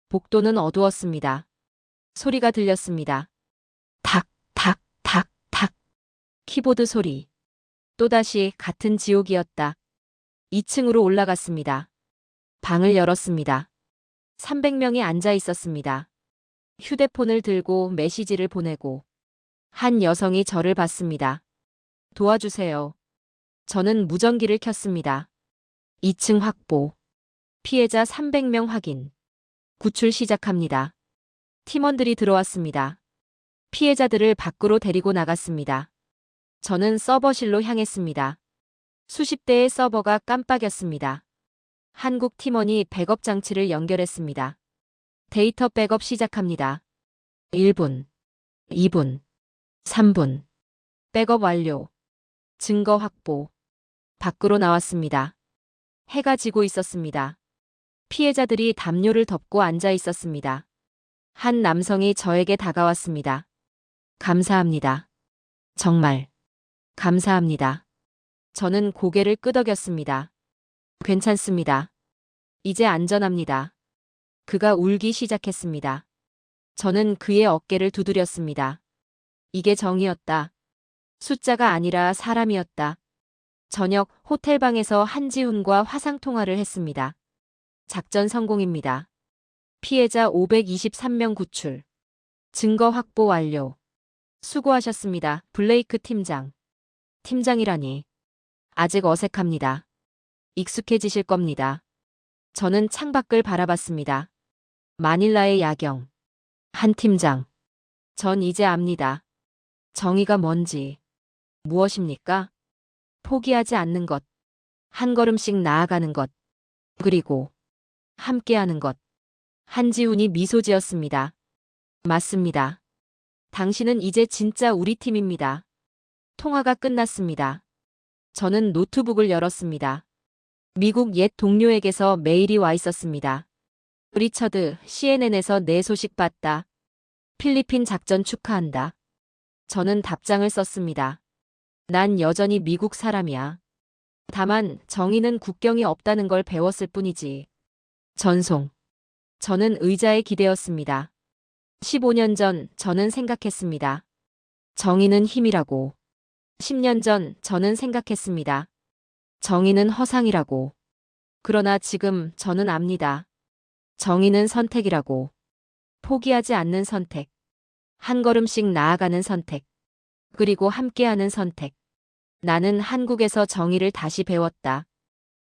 복도는 어두웠습니다. 소리가 들렸습니다. 탁, 탁, 탁, 탁. 키보드 소리. 또다시 같은 지옥이었다. 2층으로 올라갔습니다. 방을 열었습니다. 300명이 앉아 있었습니다. 휴대폰을 들고 메시지를 보내고 한 여성이 저를 봤습니다. 도와주세요. 저는 무전기를 켰습니다. 2층 확보. 피해자 300명 확인. 구출 시작합니다. 팀원들이 들어왔습니다. 피해자들을 밖으로 데리고 나갔습니다. 저는 서버실로 향했습니다. 수십 대의 서버가 깜빡였습니다. 한국 팀원이 백업 장치를 연결했습니다. 데이터 백업 시작합니다. 1분, 2분, 3분. 백업 완료. 증거 확보. 밖으로 나왔습니다. 해가 지고 있었습니다. 피해자들이 담요를 덮고 앉아 있었습니다. 한 남성이 저에게 다가왔습니다. 감사합니다. 정말 감사합니다. 저는 고개를 끄덕였습니다. 괜찮습니다. 이제 안전합니다. 그가 울기 시작했습니다. 저는 그의 어깨를 두드렸습니다. 이게 정이었다. 숫자가 아니라 사람이었다. 저녁 호텔방에서 한지훈과 화상통화를 했습니다. 작전 성공입니다. 피해자 523명 구출. 증거 확보 완료. 수고하셨습니다, 블레이크 팀장. 팀장이라니. 아직 어색합니다. 익숙해지실 겁니다. 저는 창밖을 바라봤습니다. 마닐라의 야경. 한 팀장. 전 이제 압니다. 정의가 뭔지. 무엇입니까? 포기하지 않는 것. 한 걸음씩 나아가는 것. 그리고 함께하는 것. 한지훈이 미소 지었습니다. 맞습니다. 당신은 이제 진짜 우리 팀입니다. 통화가 끝났습니다. 저는 노트북을 열었습니다. 미국 옛 동료에게서 메일이 와 있었습니다. 리처드, CNN에서 내 소식 봤다. 필리핀 작전 축하한다. 저는 답장을 썼습니다. 난 여전히 미국 사람이야. 다만 정의는 국경이 없다는 걸 배웠을 뿐이지. 전송. 저는 의자에 기대었습니다. 15년 전 저는 생각했습니다. 정의는 힘이라고. 10년 전 저는 생각했습니다. 정의는 허상이라고. 그러나 지금 저는 압니다. 정의는 선택이라고. 포기하지 않는 선택. 한 걸음씩 나아가는 선택. 그리고 함께하는 선택. 나는 한국에서 정의를 다시 배웠다.